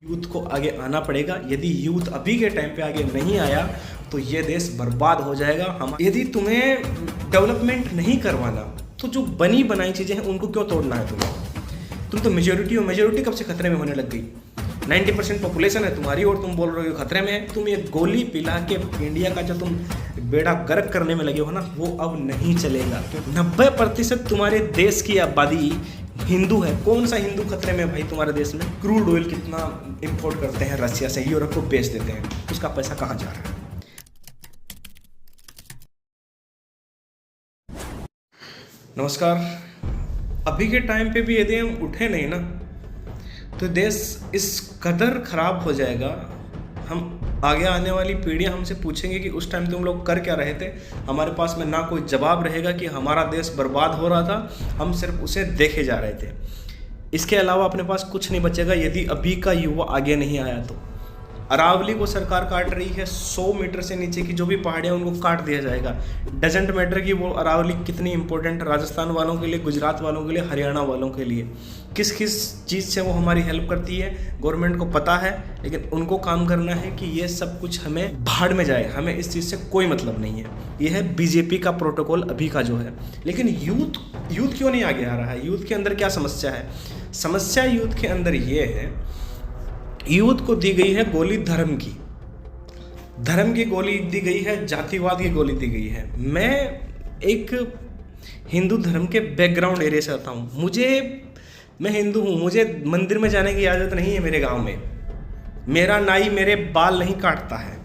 Youth को आगे आना पड़ेगा। यदि यूथ अभी के टाइम पे आगे नहीं आया तो ये देश बर्बाद हो जाएगा। हम यदि तुम्हें डेवलपमेंट नहीं करवाना तो जो बनी बनाई चीज़ें हैं उनको क्यों तोड़ना है तुम्हें? तुम तो मेजोरिटी हो, मेजोरिटी कब से खतरे में होने लग गई? 90% पॉपुलेशन है तुम्हारी और तुम बोल रहे हो खतरे में है। तुम ये गोली पिला के इंडिया का जो तुम बेड़ा गर्क करने में लगे हो ना, वो अब नहीं चलेगा। 90% तुम्हारे देश की आबादी हिंदू है। कौन सा हिंदू खतरे में भाई तुम्हारे देश में? क्रूड ऑयल कितना इंपोर्ट करते हैं रशिया से, यूरोप को बेच देते हैं, उसका पैसा कहाँ जा रहा है? नमस्कार। अभी के टाइम पे भी यदि हम उठे नहीं ना तो देश इस कदर खराब हो जाएगा। हम आगे आने वाली पीढ़ियां हमसे पूछेंगे कि उस टाइम तुम लोग कर क्या रहे थे। हमारे पास में ना कोई जवाब रहेगा कि हमारा देश बर्बाद हो रहा था, हम सिर्फ उसे देखे जा रहे थे। इसके अलावा अपने पास कुछ नहीं बचेगा यदि अभी का युवा आगे नहीं आया तो। अरावली को सरकार काट रही है, 100 मीटर से नीचे की जो भी पहाड़ियाँ उनको काट दिया जाएगा। डजेंट मैटर कि वो अरावली कितनी इंपॉर्टेंट है राजस्थान वालों के लिए, गुजरात वालों के लिए, हरियाणा वालों के लिए। किस किस चीज़ से वो हमारी हेल्प करती है गवर्नमेंट को पता है, लेकिन उनको काम करना है कि ये सब कुछ हमें भाड़ में जाए। हमें इस चीज़ से कोई मतलब नहीं है। ये है बीजेपी का प्रोटोकॉल अभी का जो है। लेकिन यूथ क्यों नहीं आगे आ रहा है? यूथ के अंदर क्या समस्या है? समस्या यूथ के अंदर ये है, यूथ को दी गई है गोली धर्म की गोली दी गई है, जातिवाद की गोली दी गई है। मैं एक हिंदू धर्म के बैकग्राउंड एरिया से आता हूँ। मैं हिंदू हूँ, मुझे मंदिर में जाने की आदत नहीं है। मेरे गांव में मेरा नाई मेरे बाल नहीं काटता है।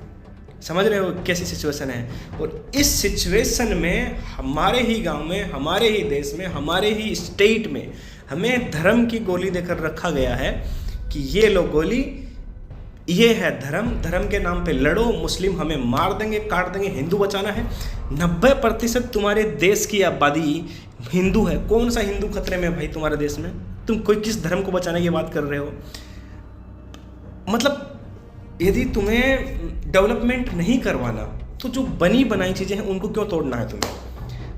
समझ रहे हो कैसी सिचुएशन है? और इस सिचुएशन में हमारे ही गांव में, हमारे ही देश में, हमारे ही स्टेट में हमें धर्म की गोली देकर रखा गया है कि ये लो गोली, ये है धर्म के नाम पे लड़ो, मुस्लिम हमें मार देंगे, काट देंगे, हिंदू बचाना है। 90% तुम्हारे देश की आबादी हिंदू है। कौन सा हिंदू खतरे में भाई तुम्हारे देश में? तुम कोई किस धर्म को बचाने की बात कर रहे हो? मतलब यदि तुम्हें डेवलपमेंट नहीं करवाना तो जो बनी बनाई चीज़ें हैं उनको क्यों तोड़ना है तुम्हें?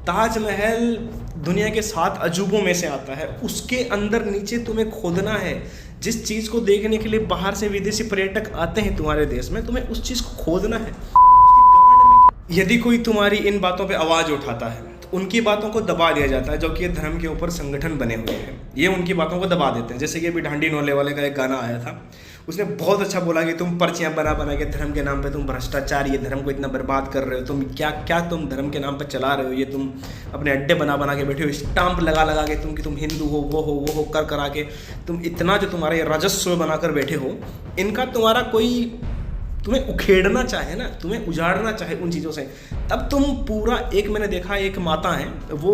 ताजमहल दुनिया के 7 अजूबों में से आता है, उसके अंदर नीचे तुम्हें खोदना है। जिस चीज़ को देखने के लिए बाहर से विदेशी पर्यटक आते हैं तुम्हारे देश में, तुम्हें उस चीज़ को खोदना है। यदि कोई तुम्हारी इन बातों पे आवाज़ उठाता है तो उनकी बातों को दबा दिया जाता है, जो कि ये धर्म के ऊपर संगठन बने हुए हैं, ये उनकी बातों को दबा देते हैं। जैसे कि अभी ढांडी नोले वाले का एक गाना आया था, उसने बहुत अच्छा बोला कि तुम पर्चियाँ बना बना के धर्म के नाम पे तुम भ्रष्टाचार, ये धर्म को इतना बर्बाद कर रहे हो, तुम क्या तुम धर्म के नाम पे चला रहे हो, ये तुम अपने अड्डे बना बना के बैठे हो, स्टाम्प लगा लगा के तुम कि तुम हिंदू हो, वो हो कर करा के तुम इतना जो तुम्हारा ये राजस्व बनाकर बैठे हो, इनका तुम्हारा कोई तुम्हें उखेड़ना चाहे ना, तुम्हें उजाड़ना चाहे उन चीज़ों से, तब तुम पूरा एक मैंने देखा एक माता है, वो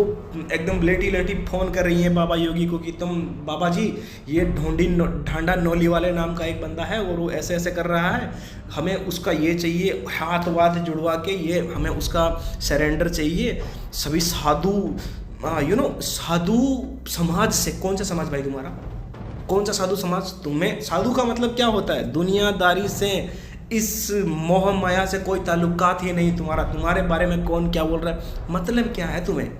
एकदम लेटी फ़ोन कर रही है बाबा योगी को कि तुम बाबा जी ये ढांडा नौली वाले नाम का एक बंदा है और वो ऐसे ऐसे कर रहा है, हमें उसका ये चाहिए, हाथ वाथ जुड़वा के ये हमें उसका सरेंडर चाहिए। सभी साधु साधु समाज से, कौन सा समाज भाई तुम्हारा? कौन सा साधु समाज? तुम्हें साधु का मतलब क्या होता है? दुनियादारी से, इस मोह माया से कोई ताल्लुकात ही नहीं तुम्हारा। तुम्हारे बारे में कौन क्या बोल रहा है, मतलब क्या है तुम्हें?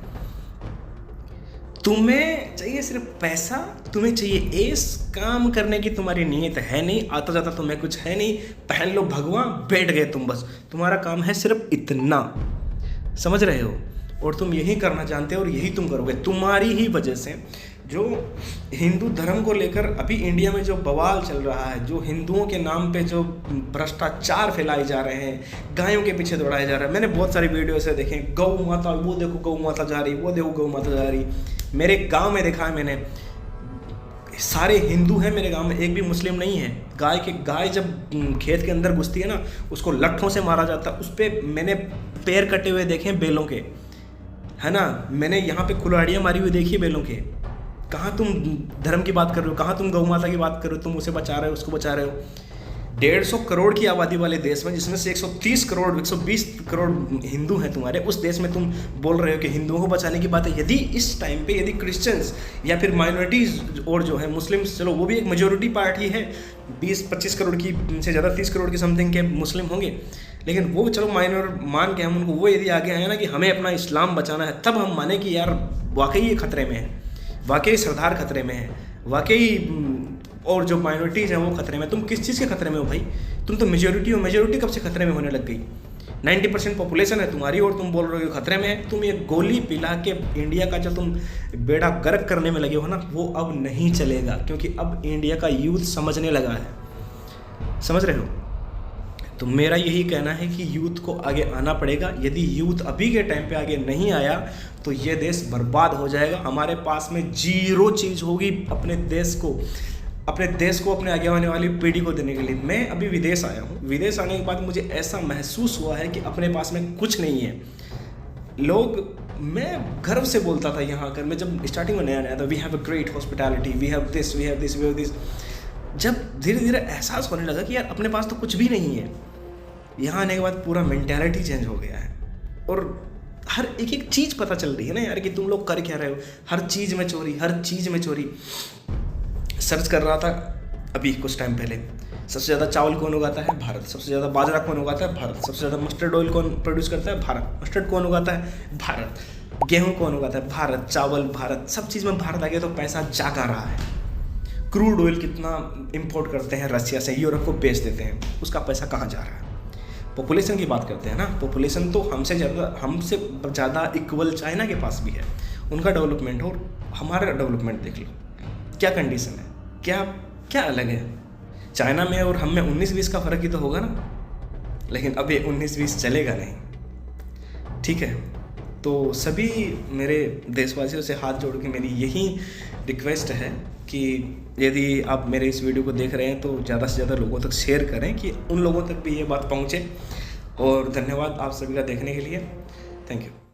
तुम्हें चाहिए सिर्फ पैसा, तुम्हें चाहिए ऐश, काम करने की तुम्हारी नीयत है नहीं, आता जाता तुम्हें कुछ है नहीं, पहन लो भगवा, बैठ गए तुम, बस तुम्हारा काम है सिर्फ इतना। समझ रहे हो? और तुम यही करना जानते हो और यही तुम करोगे। तुम्हारी ही वजह से जो हिंदू धर्म को लेकर अभी इंडिया में जो बवाल चल रहा है, जो हिंदुओं के नाम पे जो भ्रष्टाचार फैलाए जा रहे हैं, गायों के पीछे दौड़ाया जा रहा है। मैंने बहुत सारी वीडियो ऐसे देखे, गौ माता, वो देखो गौ माता जा रही, वो देखो गौ माता जा रही। मेरे गांव में देखा है मैंने, सारे हिंदू हैं मेरे गांव में, एक भी मुस्लिम नहीं है। गाय जब खेत के अंदर घुसती है ना, उसको लट्ठों से मारा जाता है। उस पर मैंने पैर कटे हुए देखे बैलों के, है ना। मैंने यहाँ पे कुल्हाड़ियाँ मारी हुई देखी बैलों के। कहाँ तुम धर्म की बात कर रहे हो? कहाँ तुम गौ माता की बात कर रहे हो? तुम उसे बचा रहे हो, उसको बचा रहे हो। 150 करोड़ की आबादी वाले देश में, जिसमें से 130 करोड़ 120 करोड़ हिंदू हैं तुम्हारे, उस देश में तुम बोल रहे हो कि हिंदुओं को बचाने की बात है। यदि इस टाइम पे यदि क्रिश्चियंस या फिर माइनॉरिटीज़ और जो है मुस्लिम्स, चलो वो भी एक मेजोरिटी पार्टी है, 20-25 करोड़ की से ज़्यादा, 30 करोड़ की समथिंग के मुस्लिम होंगे, लेकिन वो चलो माइनर मान के हम उनको, वो यदि आगे आए ना कि हमें अपना इस्लाम बचाना है, तब हम माने कि यार वाकई ये खतरे में है, वाकई सरदार खतरे में है, वाकई और जो माइनॉरिटीज़ हैं वो खतरे में। तुम किस चीज़ के खतरे में हो भाई? तुम तो मेजोरिटी हो। मेजोरिटी कब से खतरे में होने लग गई? 90% पॉपुलेशन है तुम्हारी और तुम बोल रहे हो खतरे में है। तुम ये गोली पिला के इंडिया का जो तुम बेड़ा गर्क करने में लगे हो ना, वो अब नहीं चलेगा, क्योंकि अब इंडिया का यूथ समझने लगा है। समझ रहे हो? तो मेरा यही कहना है कि यूथ को आगे आना पड़ेगा। यदि यूथ अभी के टाइम पे आगे नहीं आया तो ये देश बर्बाद हो जाएगा। हमारे पास में जीरो चीज़ होगी अपने देश को अपने आगे आने वाली पीढ़ी को देने के लिए। मैं अभी विदेश आया हूँ। विदेश आने के बाद मुझे ऐसा महसूस हुआ है कि अपने पास में कुछ नहीं है। मैं गर्व से बोलता था यहाँ आकर, मैं जब स्टार्टिंग में नया था, we have a great hospitality, we have this, we have this, we have this. जब धीरे धीरे एहसास होने लगा कि यार अपने पास तो कुछ भी नहीं है, यहाँ आने के बाद पूरा मेंटालिटी चेंज हो गया है और हर एक एक चीज़ पता चल रही है ना यार कि तुम लोग कर क्या रहे हो। हर चीज़ में चोरी, हर चीज़ में चोरी। सर्च कर रहा था अभी कुछ टाइम पहले, सबसे ज़्यादा चावल कौन उगाता है? भारत। सबसे ज़्यादा बाजरा कौन उगाता है? भारत। सबसे ज़्यादा मस्टर्ड ऑयल कौन प्रोड्यूस करता है? भारत। मस्टर्ड कौन उगाता है? भारत। गेहूँ कौन उगाता है? भारत। चावल भारत। सब चीज़ में भारत आ गया तो पैसा जागा रहा है। क्रूड ऑयल कितना इंपोर्ट करते हैं रसिया से, यूरोप को बेच देते हैं, उसका पैसा कहाँ जा रहा है? पॉपुलेशन की बात करते हैं ना, पॉपुलेशन तो हमसे ज़्यादा इक्वल चाइना के पास भी है। उनका डेवलपमेंट और हमारा डेवलपमेंट देख लो, क्या कंडीशन है, क्या अलग है। चाइना में और हम में 19-20 का फ़र्क ही तो होगा ना, लेकिन अब ये 19-20 चलेगा नहीं। ठीक है, तो सभी मेरे देशवासियों से हाथ जोड़ के मेरी यही रिक्वेस्ट है कि यदि आप मेरे इस वीडियो को देख रहे हैं तो ज़्यादा से ज़्यादा लोगों तक शेयर करें कि उन लोगों तक भी ये बात पहुँचे। और धन्यवाद आप सभी का देखने के लिए। Thank you.